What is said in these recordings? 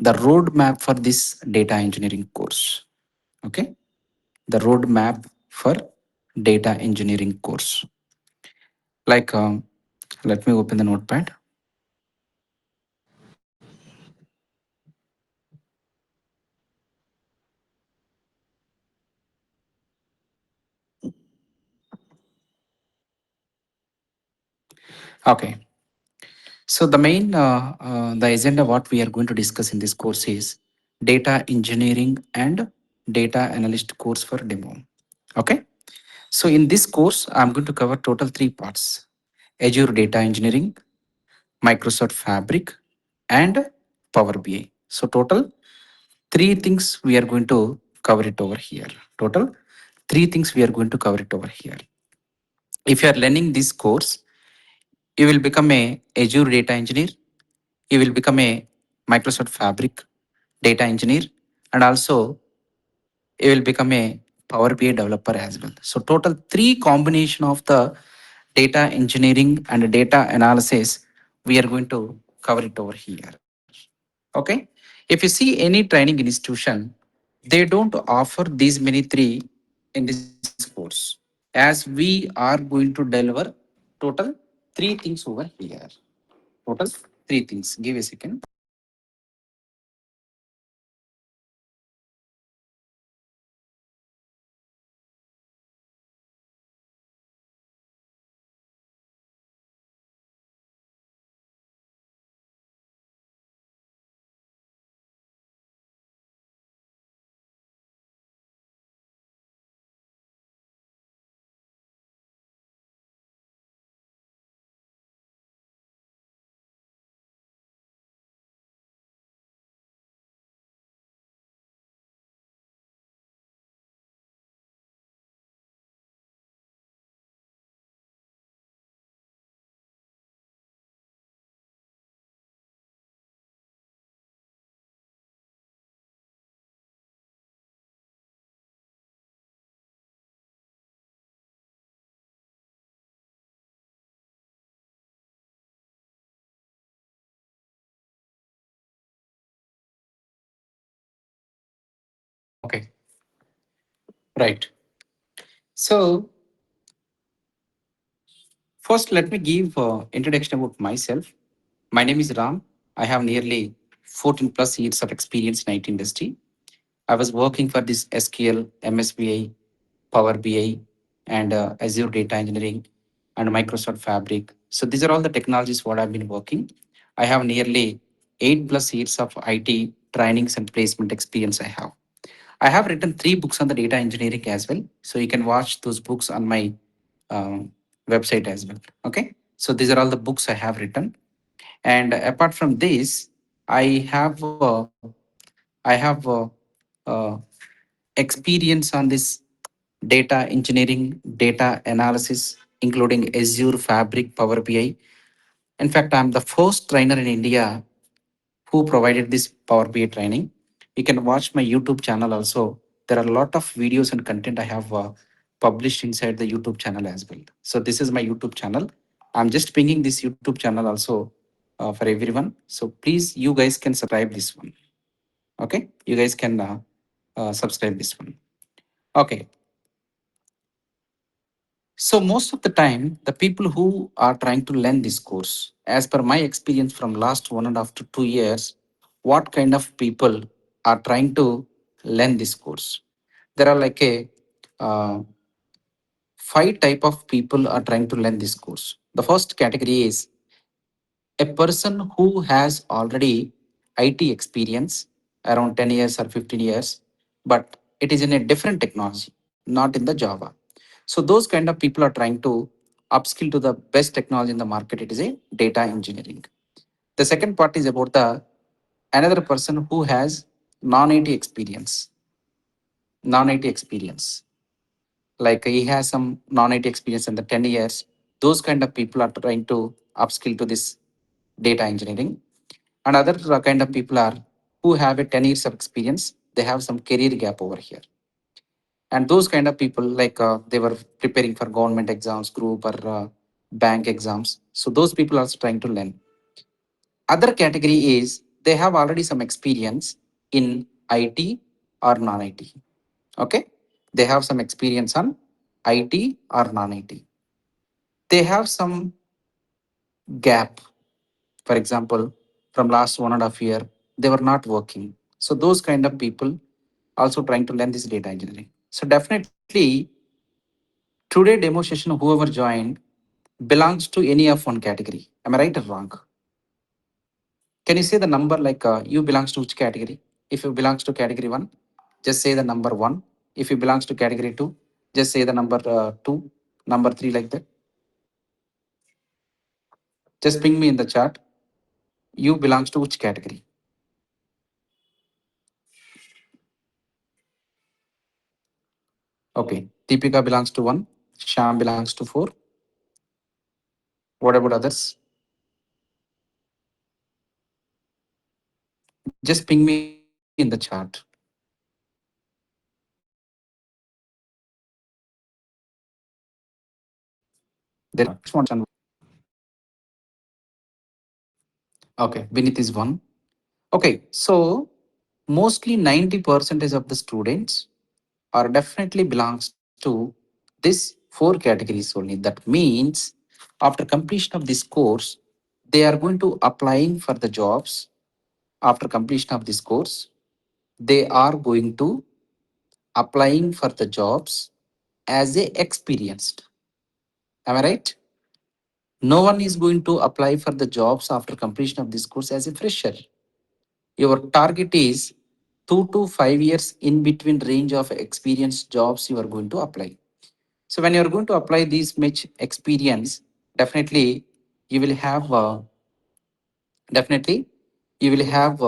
the roadmap for this data engineering course. Okay, the roadmap for data engineering course. Like, let me open the notepad. Okay, so the main the agenda what we are going to discuss in this course is data engineering and data analyst course for demo. Okay, so in this course I'm going to cover total three parts: Azure data engineering, Microsoft Fabric, and Power BI. So total three things we are going to cover it over here. Total three things we are going to cover it over here. If you are learning this course, you will become a Azure data engineer, you will become a Microsoft Fabric data engineer, and also you will become a Power BI developer as well. So total three combination of the data engineering and data analysis we are going to cover it over here. Okay. If you see any training institution, they don't offer these many three in this course, as we are going to deliver total three things over here. Total three things. Give a second. Okay. Right. So first, let me give introduction about myself. My name is Ram. I have nearly 14 plus years of experience in IT industry. I was working for this SQL, MSBI, Power BI, and Azure Data Engineering, and Microsoft Fabric. So these are all the technologies what I've been working. I have nearly 8 plus years of IT trainings and placement experience. I have written three books on the data engineering as well. So you can watch those books on my um, website as well. Okay. So these are all the books I have written. And apart from this, I have I have uh, experience on this data engineering, data analysis, including Azure, Fabric, Power BI. In fact, I'm the first trainer in India who provided this Power BI training. You can watch my YouTube channel also. There are a lot of videos and content I have published inside the YouTube channel as well. So this is my YouTube channel. I'm just pinging this YouTube channel also for everyone. So please, you guys can subscribe this one. Okay, you guys can subscribe this one. Okay. So most of the time, the people who are trying to learn this course, as per my experience from last 1.5 to 2 years, what kind of people are trying to learn this course? There are like a five type of people are trying to learn this course. The first category is a person who has already IT experience around 10 years or 15 years, but it is in a different technology, not in the Java. So those kind of people are trying to upskill to the best technology in the market. It is a data engineering. The second part is about the another person who has non-IT experience, non-IT experience. Like he has some non-IT experience in the 10 years. Those kind of people are trying to upskill to this data engineering. And other kind of people are who have a 10 years of experience, they have some career gap over here. And those kind of people, like they were preparing for government exams, group or bank exams. So those people are also trying to learn. Other category is they have already some experience in IT or non IT. Okay, they have some experience on IT or non IT. They have some gap. For example, from last 1.5 year, they were not working. So those kind of people also trying to learn this data engineering. So definitely today demo session, whoever joined belongs to any of one category. Am I right or wrong? Can you say the number like you belongs to which category? If you belongs to category one, just say the number one. If you belongs to category two, just say the number two, number three like that. Just ping me in the chat. You belongs to which category? Okay. Deepika belongs to one. Sham belongs to four. What about others? Just ping me in the chat. There is one. Okay. Vinith is one. Okay. So mostly 90% of the students are definitely belongs to this four categories only. That means after completion of this course, they are going to applying for the jobs. After completion of this course, they are going to applying for the jobs as a experienced. Am I right? No one is going to apply for the jobs after completion of this course as a fresher. Your target is 2 to 5 years in between range of experienced jobs you are going to apply. So when you are going to apply this much experience, definitely you will have definitely you will have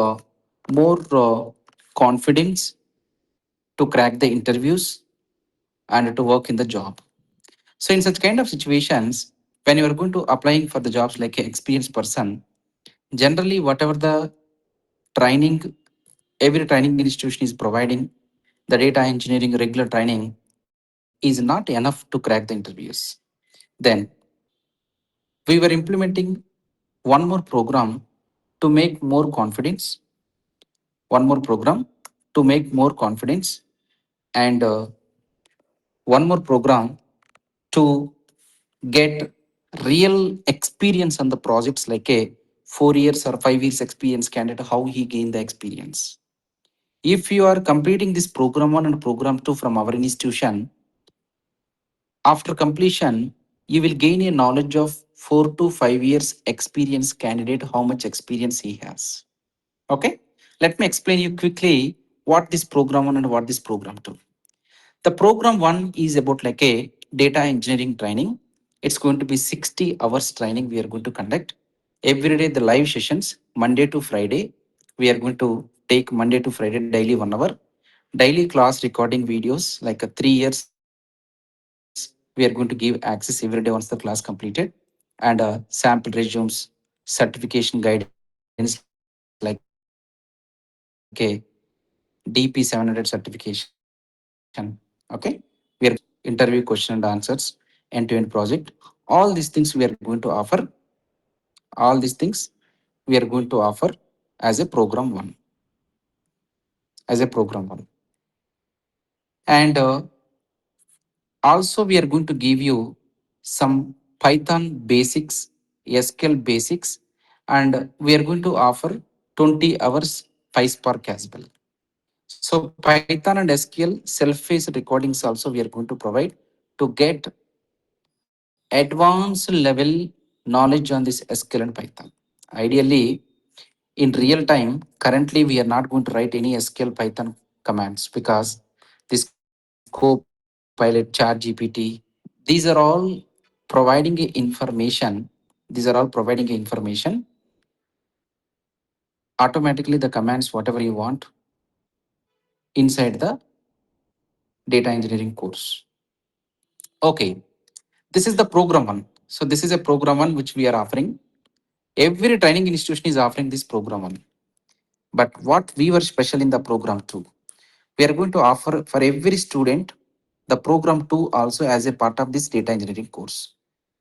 more confidence to crack the interviews and to work in the job. So in such kind of situations, when you are going to applying for the jobs like an experienced person, generally whatever the training, every training institution is providing, the data engineering regular training is not enough to crack the interviews. Then we were implementing one more program to make more confidence, one more program to make more confidence, and one more program to get real experience on the projects like a 4 years or 5 years experience candidate, how he gained the experience. If you are completing this program one and program two from our institution, after completion, you will gain a knowledge of 4 to 5 years experience candidate, how much experience he has. Okay, let me explain you quickly what this program one and what this program two. The program one is about like a data engineering training. It's going to be 60 hours training we are going to conduct. Every day the live sessions, Monday to Friday. We are going to take Monday to Friday daily 1 hour. Daily class recording videos like a 3 years. We are going to give access every day once the class completed. And sample resumes, certification guidance like a DP 700 certification. Okay. We are going to give interview question and answers, end-to-end project. All these things we are going to offer. All these things we are going to offer as a program one. As a program one. And also we are going to give you some Python basics, SQL basics, and we are going to offer 20 hours PySpark as well. So Python and SQL self-paced recordings also we are going to provide to get advanced level knowledge on this SQL and Python. Ideally, in real time, currently we are not going to write any SQL Python commands because this Copilot, ChatGPT, these are all providing a information. These are all providing a information. Automatically, the commands, whatever you want, inside the data engineering course. Okay, this is the program one. So this is a program one which we are offering. Every training institution is offering this program one. But what we were special in the program two, we are going to offer for every student the program two also as a part of this data engineering course.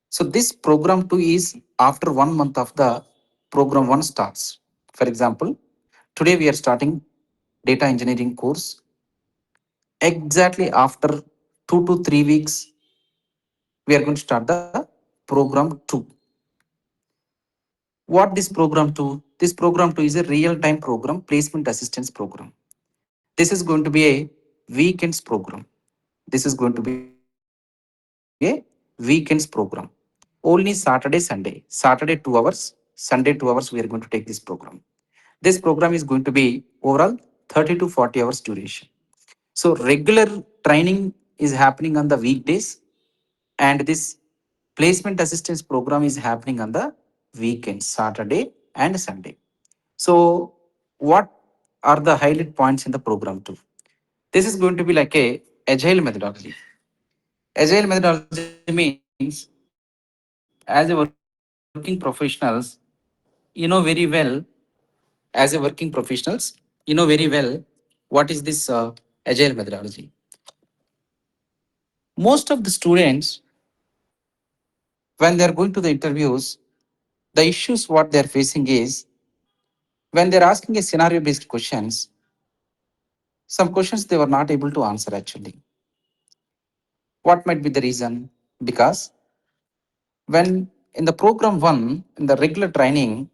So this program two is after 1 month of the program one starts. For example, Today we are starting data engineering course. Exactly after 2 to 3 weeks, we are going to start the program 2. What this program 2? This program 2 is a real-time program, placement assistance program. This is going to be a weekends program. This is going to be a weekends program. Only Saturday, Sunday. Saturday 2 hours, Sunday 2 hours, we are going to take this program. This program is going to be overall 30 to 40 hours duration. So regular training is happening on the weekdays, and this placement assistance program is happening on the weekends, Saturday and Sunday. So what are the highlight points in the program too? This is going to be like a agile methodology. Agile methodology means as a working professionals, you know very well, as a working professionals, you know very well what is this agile methodology. Most of the students, when they are going to the interviews, the issues what they are facing is when they're asking a scenario based questions, some questions they were not able to answer actually. What might be the reason? Because when in the program 1, in the regular training,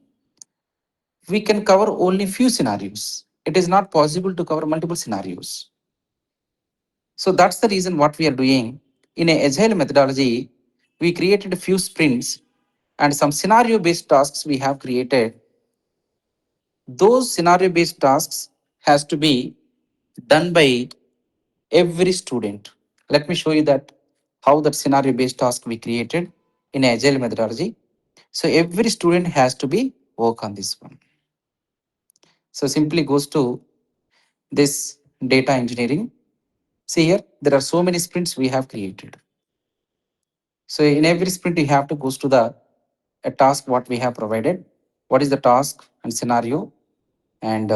we can cover only few scenarios. It is not possible to cover multiple scenarios. So that's the reason what we are doing. In a agile methodology, we created a few sprints and some scenario based tasks we have created. Those scenario based tasks has to be done by every student. Let me show you that how that scenario based task we created in agile methodology. So every student has to be work on this one. So simply goes to this data engineering. See here, there are so many sprints we have created. So in every sprint, you have to goes to the a task what we have provided. What is the task and scenario? And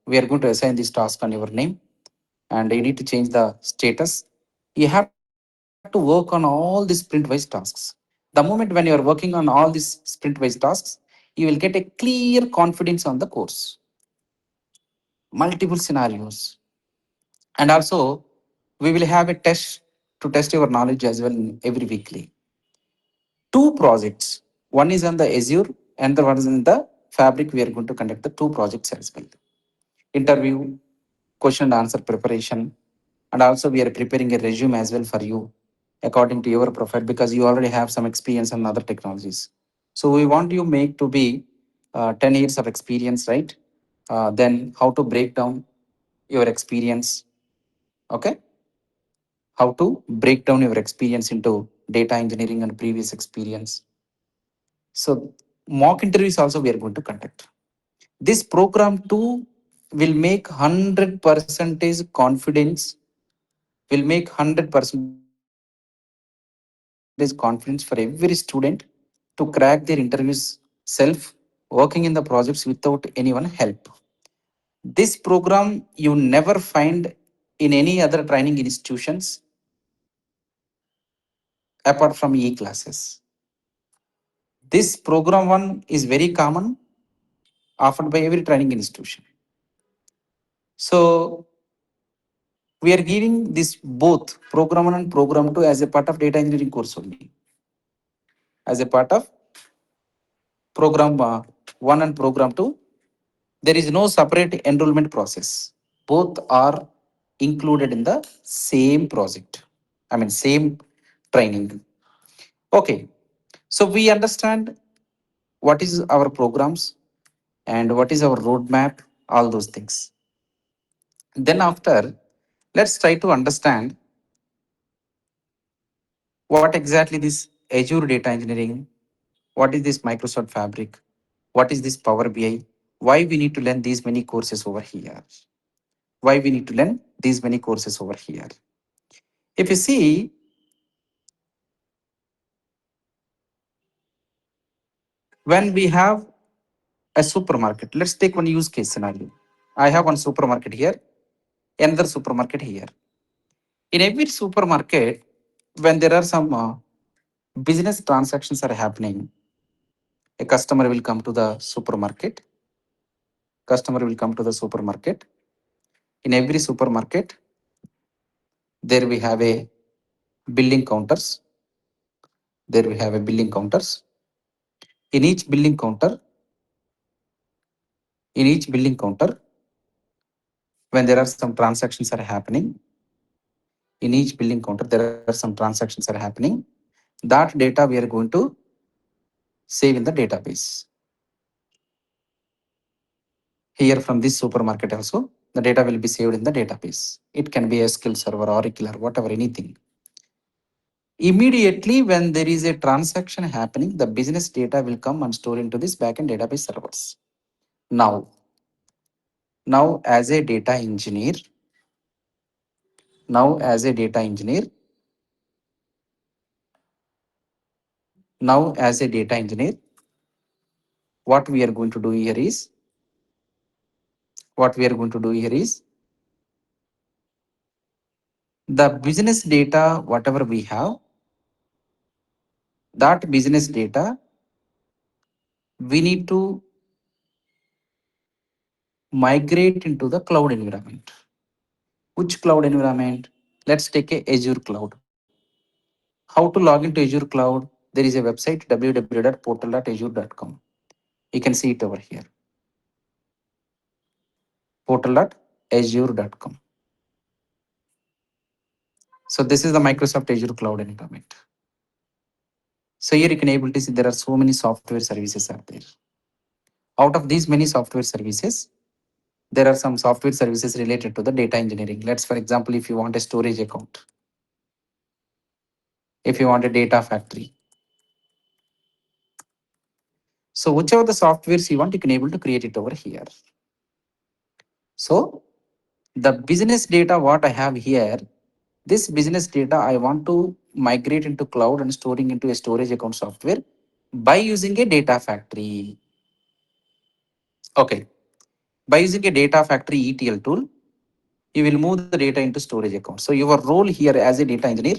we are going to assign this task on your name. And you need to change the status. You have to work on all the sprint wise tasks. The moment when you are working on all these sprint wise tasks, you will get a clear confidence on the course. Multiple scenarios. And also, we will have a test to test your knowledge as well every weekly. Two projects. One is on the Azure and the one is in the Fabric. We are going to conduct the two projects as well. Interview, question and answer preparation, and also we are preparing a resume as well for you according to your profile because you already have some experience on other technologies. So we want you make to be 10 years of experience, right? Then how to break down your experience, okay? How to break down your experience into data engineering and previous experience. So mock interviews also we are going to conduct. This program too will make 100 percentage confidence, will make 100 percentage confidence for every student to crack their interviews self, working in the projects without anyone help. This program you never find in any other training institutions apart from e-classes. This program one is very common, offered by every training institution. So we are giving this both program 1 and program 2 as a part of data engineering course only. As a part of program 1 and program 2, there is no separate enrollment process. Both are included in the same project. I mean, same training. Okay. So we understand what is our programs and what is our roadmap, all those things. Then after, let's try to understand what exactly this Azure data engineering, what is this Microsoft Fabric, what is this Power BI, why we need to learn these many courses over here, why we need to learn these many courses over here. If you see, when we have a supermarket, let's take one use case scenario. I have one supermarket here, another supermarket here. In every supermarket, when there are some business transactions are happening, a customer will come to the supermarket Customer will come to the supermarket. In every supermarket, there we have a billing counters. There we have a billing counters. In each billing counter, in each billing counter, when there are some transactions are happening, in each billing counter, there are some transactions are happening. That data we are going to save in the database. Here from this supermarket also, the data will be saved in the database. It can be a SQL server, Oracle, or whatever, anything. Immediately when there is a transaction happening, the business data will come and store into this backend database servers. Now, now as a data engineer, now as a data engineer, now as a data engineer, what we are going to do here is, what we are going to do here is, the business data, whatever we have, that business data, we need to migrate into the cloud environment. Which cloud environment? Let's take a Azure cloud. How to log into Azure cloud? There is a website www.portal.azure.com. You can see it over here. Portal.azure.com. So this is the Microsoft Azure cloud environment. So here you can able to see there are so many software services out there. Out of these many software services, there are some software services related to the data engineering. Let's, for example, if you want a storage account, if you want a data factory. So whichever the softwares you want, you can able to create it over here. So the business data what I have here, this business data I want to migrate into cloud and storing into a storage account software by using a data factory. Okay. By using a data factory ETL tool, you will move the data into storage account. So your role here as a data engineer,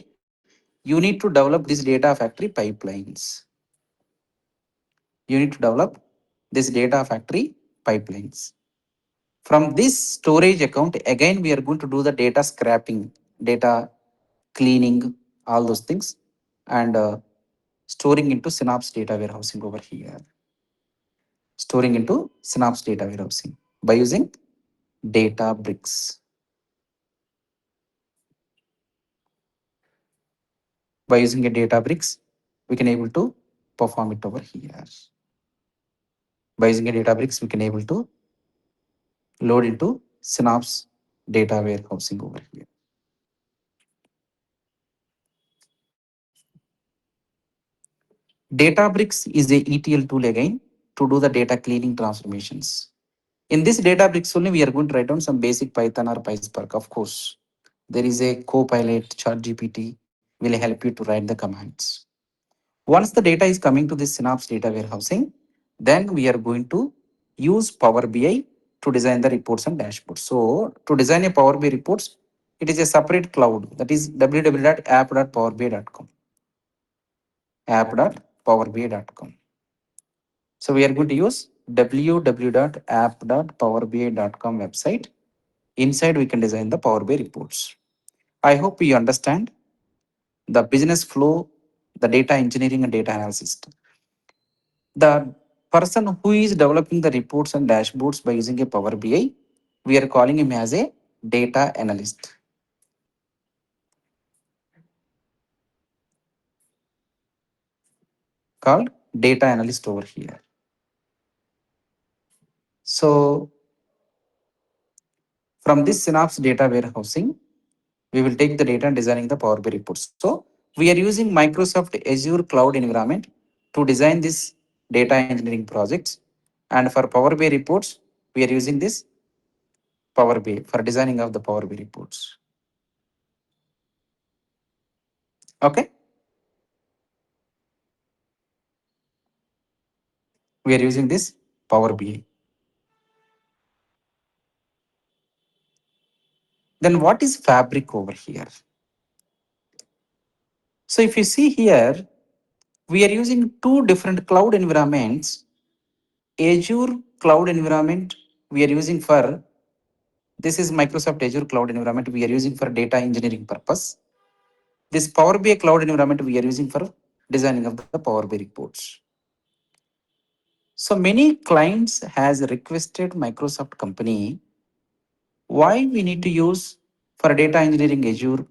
you need to develop this data factory pipelines. You need to develop this data factory pipelines. From this storage account, again, we are going to do the data scraping, data cleaning, all those things, and storing into Synapse data warehousing over here. Storing into Synapse data warehousing by using Databricks. By using a Databricks, we can able to perform it over here. By using a Databricks, we can able to load into Synapse data warehousing over here. Databricks is a ETL tool again to do the data cleaning transformations. In this Databricks only, we are going to write down some basic Python or PySpark. Of course, there is a Copilot, ChatGPT will help you to write the commands. Once the data is coming to this Synapse data warehousing, then we are going to use Power BI to design the reports and dashboards. So to design a Power BI reports, it is a separate cloud, that is www.app.powerbi.com. app.powerbi.com. So we are going to use www.app.powerbi.com website. Inside we can design the Power BI reports. I hope you understand the business flow, the data engineering and data analysis. The person who is developing the reports and dashboards by using a Power BI, we are calling him as a data analyst. Called data analyst over here. So from this Synapse data warehousing, we will take the data and designing the Power BI reports. So we are using Microsoft Azure cloud environment to design this data engineering projects. And for Power BI reports, we are using this Power BI for designing of the Power BI reports. Okay. We are using this Power BI. Then what is Fabric over here? So if you see here, we are using two different cloud environments. Azure cloud environment we are using for this is Microsoft Azure cloud environment we are using for data engineering purpose. This Power BI cloud environment we are using for designing of the Power BI reports. So many clients has requested Microsoft company why we need to use for data engineering Azure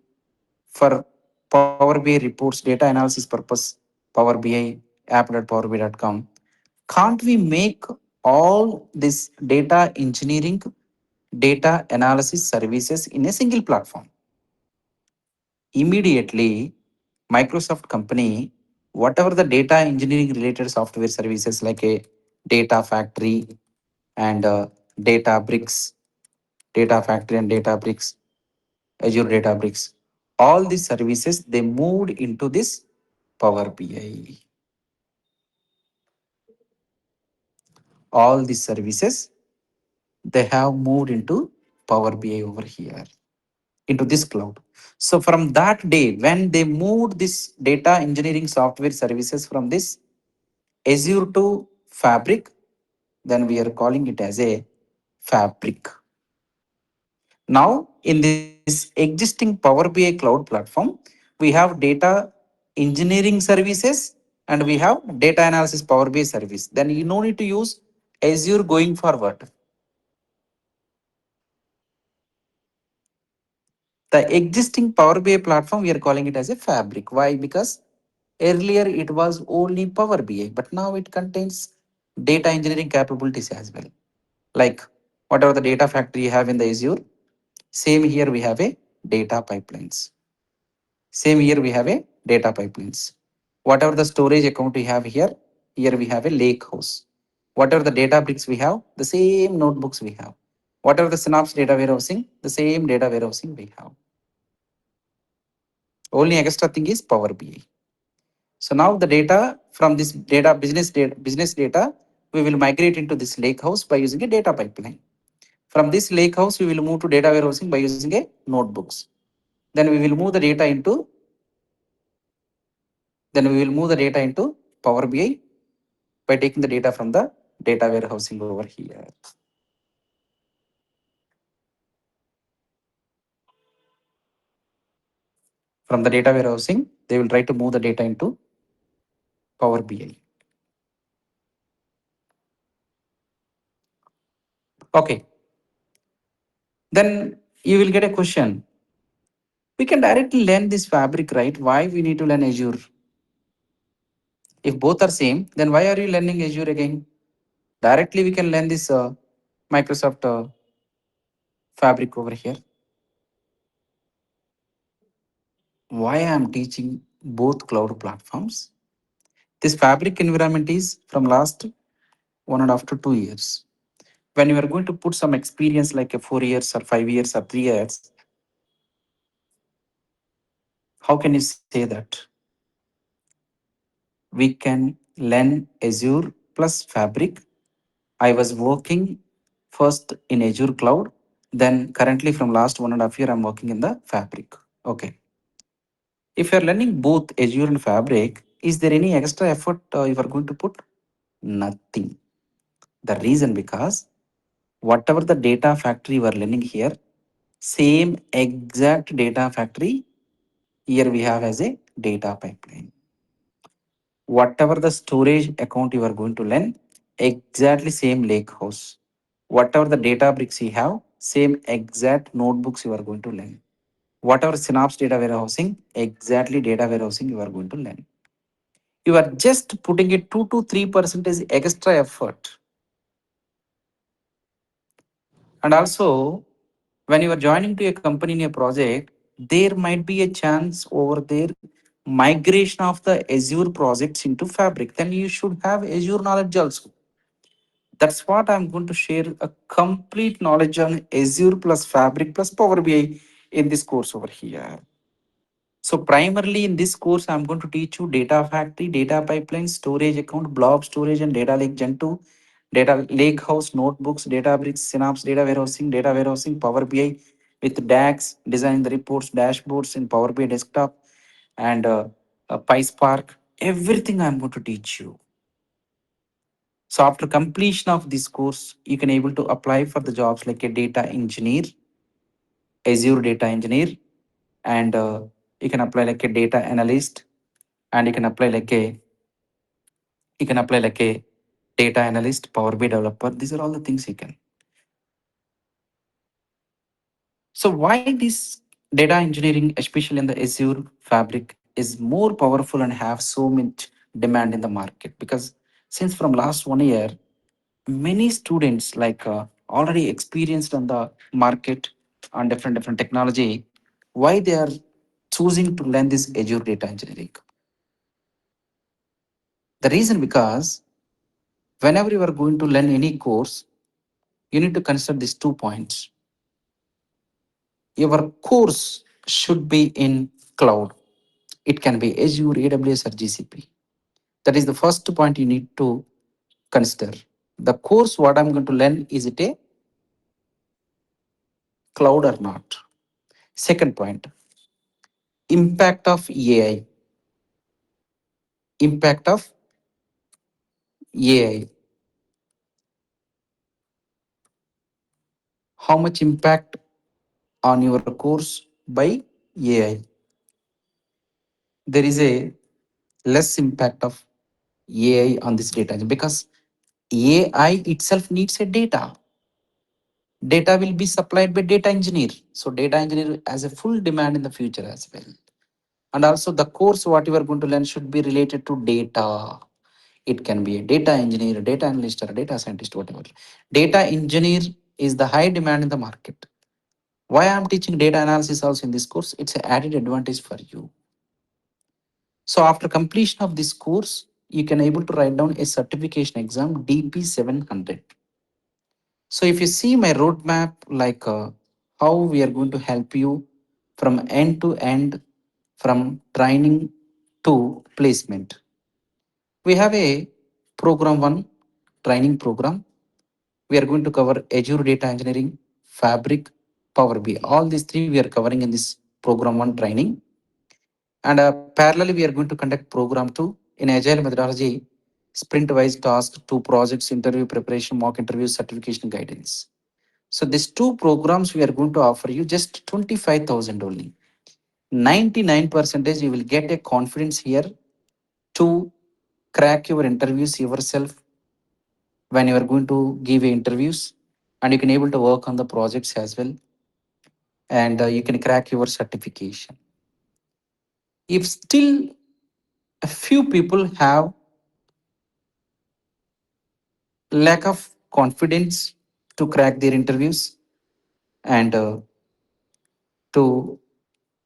for Power BI reports, data analysis purpose, Power BI, app.powerbi.com. Can't we make all this data engineering, data analysis services in a single platform? Immediately, Microsoft company, whatever the data engineering related software services like a data factory and Databricks, data factory and Databricks, Azure Databricks, all these services they moved into this Power BI. All these services they have moved into Power BI over here, into this cloud. So from that day, when they moved this data engineering software services from this Azure to Fabric, then we are calling it as a Fabric. Now, in this existing Power BI cloud platform, we have data engineering services and we have data analysis Power BI service. Then you no need to use Azure going forward. The existing Power BI platform, we are calling it as a Fabric. Why? Because earlier it was only Power BI, but now it contains data engineering capabilities as well. Like whatever the data factory you have in the Azure, same here we have a data pipelines. Same here we have a data pipelines. Whatever the storage account we have here, here we have a lake house. Whatever the data bricks we have, the same notebooks we have. Whatever the Synapse data warehousing, the same data warehousing we have. Only extra thing is Power BI. So now the data from this business data, we will migrate into this lake house by using a data pipeline. From this lake house, we will move to data warehousing by using a notebooks. Then we will move the data into then we will move the data into Power BI by taking the data from the data warehousing over here. From the data warehousing, they will try to move the data into Power BI. Okay. Then you will get a question. We can directly learn this fabric, right? Why we need to learn Azure? If both are same, then why are you learning Azure again? Directly we can learn this Microsoft fabric over here. Why I am teaching both cloud platforms? This fabric environment is from last 1.5 to 2 years. When you are going to put some experience like a 4 years or 5 years or 3 years, how can you say that? We can learn Azure plus Fabric. I was working first in Azure Cloud, then currently from last 1.5 year, I'm working in the Fabric. Okay. If you're learning both Azure and Fabric, is there any extra effort you are going to put? Nothing. The reason because whatever the data factory you are learning here, same exact data factory here we have as a data pipeline. Whatever the storage account you are going to learn, exactly same lake house. Whatever the data bricks you have, same exact notebooks you are going to learn. Whatever Synapse data warehousing, exactly data warehousing you are going to learn. You are just putting it 2 to 3% extra effort. And also, when you are joining to a company in a project, there might be a chance over there migration of the Azure projects into Fabric. Then you should have Azure knowledge also. That's what I'm going to share a complete knowledge on Azure plus Fabric plus Power BI in this course over here. So primarily in this course, I'm going to teach you data factory, data pipeline, storage account, blob storage and data lake gen 2, data lake house, notebooks, Databricks, Synapse, data warehousing, Power BI with DAX, design the reports, dashboards in Power BI desktop and PySpark. Everything I'm going to teach you. So after completion of this course, you can able to apply for the jobs like a data engineer, Azure data engineer, and you can apply like a data analyst, and you can apply like a data analyst, Power BI developer. These are all the things you can. So why this data engineering, especially in the Azure Fabric, is more powerful and have so much demand in the market? Because since from last 1 year, many students already experienced on the market on different technology. Why they are choosing to learn this Azure data engineering? The reason because whenever you are going to learn any course, you need to consider these 2 points. Your course should be in cloud. It can be Azure, AWS, or GCP. That is the first point you need to consider. The course what I'm going to learn, is it a cloud or not? Second point, impact of AI. Impact of AI. How much impact on your course by AI? There is a less impact of AI on this data because AI itself needs a data. Data will be supplied by data engineer. So data engineer has a full demand in the future as well. And also the course what you are going to learn should be related to data. It can be a data engineer, a data analyst, or a data scientist, whatever. Data engineer is the high demand in the market. Why I'm teaching data analysis also in this course? It's an added advantage for you. So after completion of this course, you can able to write down a certification exam DP 700. So if you see my roadmap, how we are going to help you from end to end, from training to placement. We have a program one training program. We are going to cover Azure data engineering, Fabric, Power BI. All these three we are covering in this program one training. And parallelly, we are going to conduct program two in agile methodology, sprint wise task, two projects, interview preparation, mock interview, certification guidance. So these two programs we are going to offer you just 25,000 only. 99% you will get a confidence here to crack your interviews yourself when you are going to give interviews, and you can able to work on the projects as well, and you can crack your certification. If still a few people have lack of confidence to crack their interviews, and to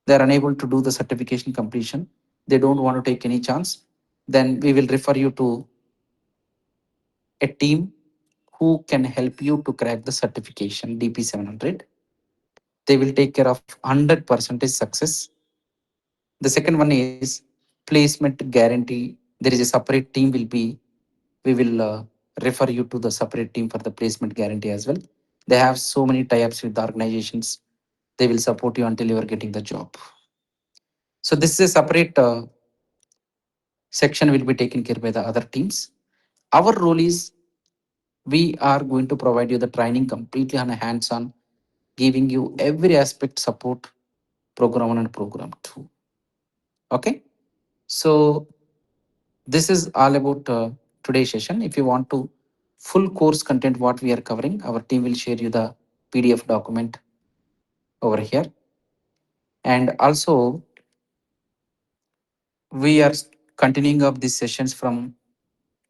they are unable to do the certification completion, they don't want to take any chance, then we will refer you to a team who can help you to crack the certification DP 700. They will take care of 100% success. The second one is placement guarantee. There is a separate team will be, we will refer you to the separate team for the placement guarantee as well. They have so many tie-ups with the organizations. They will support you until you are getting the job. So this is a separate section will be taken care by the other teams. Our role is we are going to provide you the training completely on a hands-on, giving you every aspect support, program one and program two. Okay. So this is all about today's session. If you want to full course content what we are covering, our team will share you the PDF document over here. And also we are continuing up these sessions from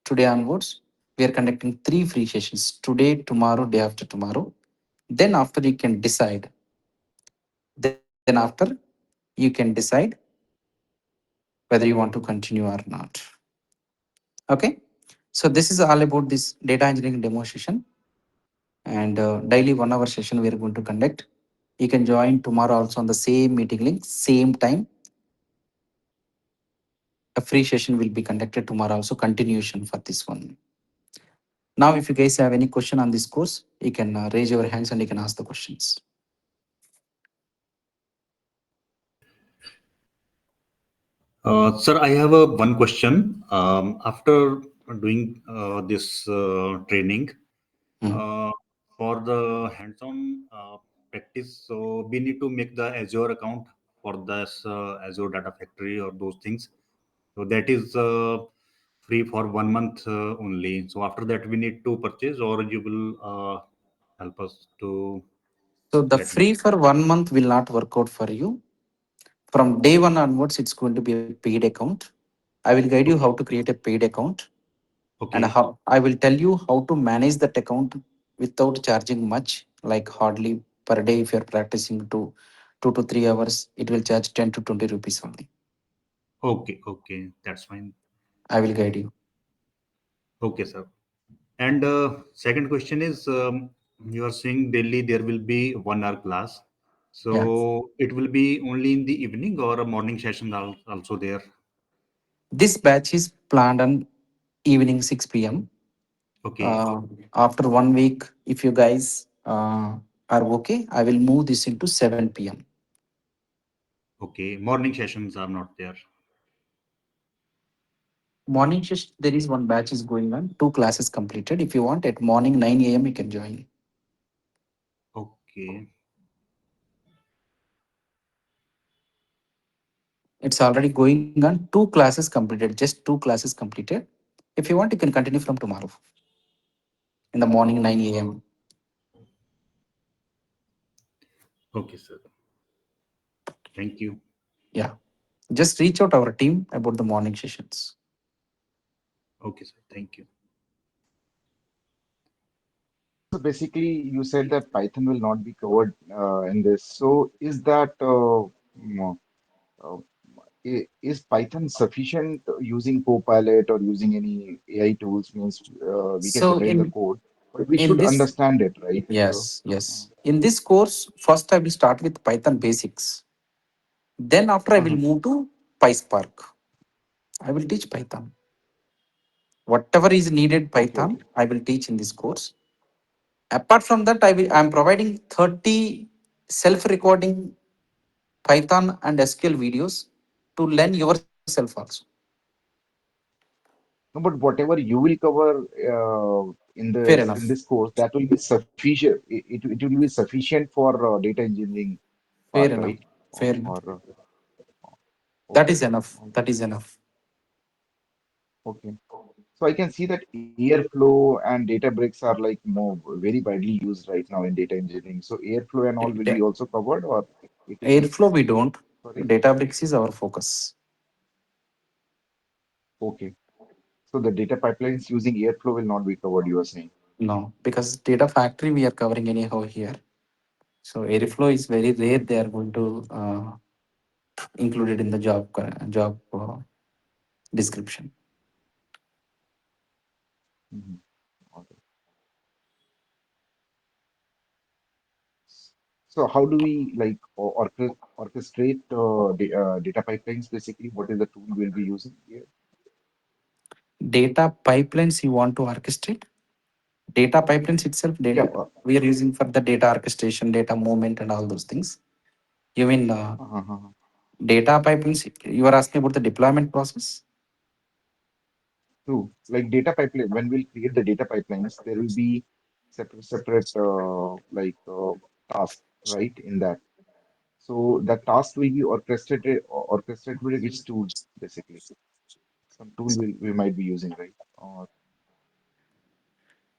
today onwards. We are conducting 3 free sessions today, tomorrow, day after tomorrow. Then after you can decide. Then after you can decide whether you want to continue or not. Okay. So this is all about this data engineering demo session, and daily 1 hour session we are going to conduct. You can join tomorrow also on the same meeting link, same time. A free session will be conducted tomorrow also, continuation for this one. Now, if you guys have any question on this course, you can raise your hands and you can ask the questions. Sir, I have one question. After doing this training. Mhm. Uh, for the hands-on practice, so we need to make the Azure account for this Azure Data Factory or those things. So that is free for 1 month only. So after that, we need to purchase, or you will help us to So the get this. free for 1 month will not work out for you. From day one onwards, it's going to be a paid account. I will guide you how to Okay. create a paid account, and Okay. how I will tell you how to manage that account without charging much, like hardly per day. If you're practicing to 2 to 3 hours, it will charge 10 to 20 rupees only. Okay. Okay. That's fine. I will guide you. Okay, sir. And second question is, you are saying daily there will be 1 hour class. Yeah. So it will be only in the evening or a morning session also there. This batch is planned on evening 6 p.m. Okay. Uh, After 1 week, if you guys are okay, I will move this into 7 p.m. Okay. Morning sessions are not there. Morning shift, there is one batch is going on, two classes completed. If you want at morning 9 a.m., you can join. Okay. It's already going on, two classes completed, just two classes completed. If you want, you can continue from tomorrow in the morning 9 a.m. Okay, sir. Thank you. Yeah. Just reach out our team about the morning sessions. Okay, sir. Thank you. So basically, you said that Python will not be covered in this. So is that uh, is Python sufficient using Copilot or using any AI tools? Means we can So generate the code, but we in should this understand it, right? yes. In this course, first I will start with Python basics. Then after I will Uh-huh. move to PySpark. I will teach Python. Whatever is needed Okay, Python, okay. I will teach in this course. Apart from that, I am providing 30 self-recording Python and SQL videos to learn yourself also. No, but whatever you will cover Fair in enough. this course, that will be sufficient. It will be sufficient for data engineering part, Fair enough. right? Fair enough. Or That is okay, enough. That okay, is enough. okay. So I can see that Airflow and Databricks are like more very widely used right now in data engineering. So Airflow and all will be Da- also covered, or it will be Airflow we don't. sorry. Databricks is our focus. Okay. So the data pipelines using Airflow will not be covered, you are saying. No, because data factory we are covering anyhow here. So Airflow is very rare. They are going to include it in the job description. Mhm. Okay. So how do we like orchestrate data pipelines basically? What is the tool we'll be using here? Data pipelines you want to orchestrate. Data pipelines itself, Yeah. data we are using for the data orchestration, data movement, and all those things. You mean Uh-huh. data pipelines? You are asking about the deployment process. True. Like data pipeline, when we'll create the data pipelines, there will be separate tasks, right? In that. So that task will be orchestrated with which tool, basically. Some tool we might be using, right? Or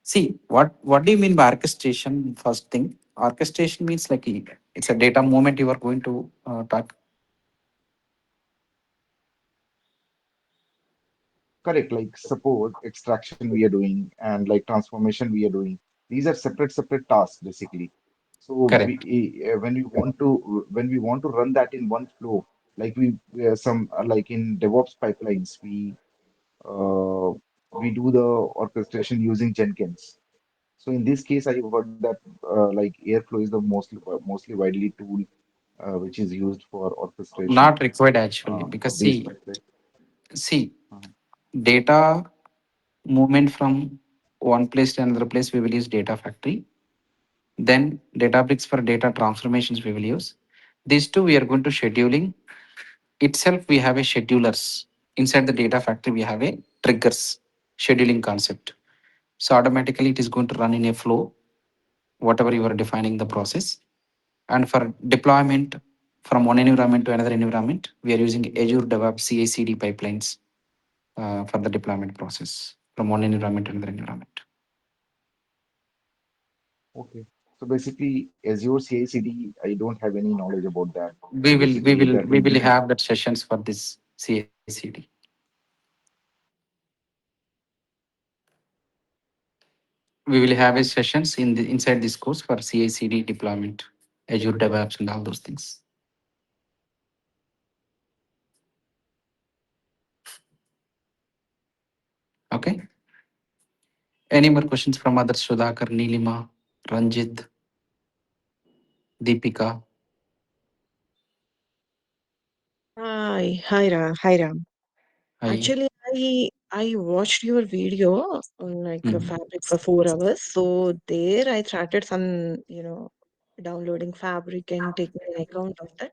See, what do you mean by orchestration? First thing, orchestration means like it's a data movement you are going to talk. correct, like suppose extraction we are doing and like transformation we are doing. These are separate tasks, basically. So Correct. when we want to run that in one flow, like we some like in DevOps pipelines, uh, we do the orchestration using Jenkins. So in this case, I heard that like Airflow is the mostly widely tool which is used for orchestration Not required actually, of because these see, pipelines. see, Uh, data movement from one place to another place we will use data factory. Then Databricks for data transformations we will use. These two we are going to scheduling itself. We have a schedulers inside the data factory. We have a triggers. scheduling concept. So automatically it is going to run in a flow, whatever you are defining the process. And for deployment from one environment to another environment, we are using Azure DevOps CI/CD pipelines for the deployment process from one environment to another environment. Okay. So basically, Azure CI/CD, I don't have any knowledge about that. So We will we basically, will that we will will be have that sessions for this CI/CD. We will have a sessions in the inside this course for CI/CD deployment, Azure DevOps, and all those things. Okay. Any more questions from others? Sudhakar, Nilima, Ranjit, Deepika. Hi Ram. Hi. Actually, I watched your video on like a Mm. Fabric for 4 hours. So there I started some, downloading Fabric and taking an account of that.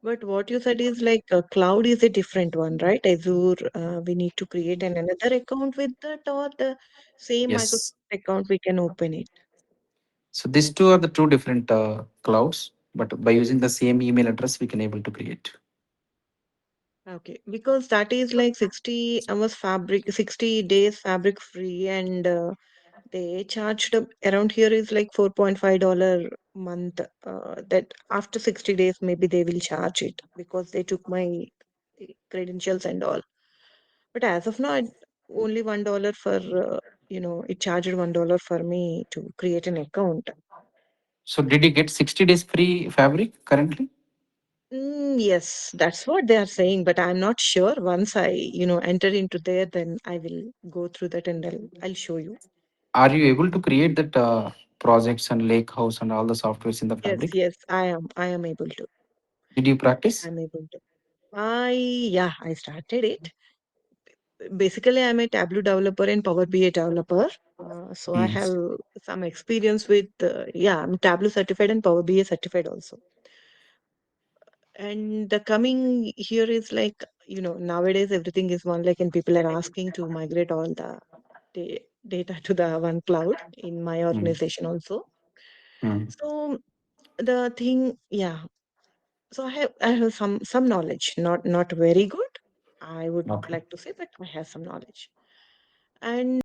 But what you said is like cloud is a different one, right? Azure, we need to create another account with that, or the same Yes. Microsoft account we can open it. So these two are the two different clouds, but by using the same email address, we can able to create. Okay, because that is like 60 hours Fabric, 60 days Fabric free, and they charged around here is like $4.5 month. That after 60 days, maybe they will charge it because they took my credentials and all. But as of now, only $1 for, it charged $1 for me to create an account. So did you get 60 days free Fabric currently? Yes, that's what they are saying, but I'm not sure. Once I, enter into there, then I will go through that and I'll show you. Are you able to create that projects and lake house and all the softwares in the Yes, Fabric? yes, I am. I am able to. Did you practice? I'm able to. Yeah, I started it. Basically, I'm a Tableau developer and Power BI developer. So I Mm. have some experience with, yeah, I'm Tableau certified and Power BI certified also. And the coming here is like, nowadays everything is one like, and people are asking to migrate all the data to the one cloud in my Mm. organization also. Mm. So the thing, yeah. So I have some knowledge, not very good, I would Okay. like to say, but I have some knowledge. And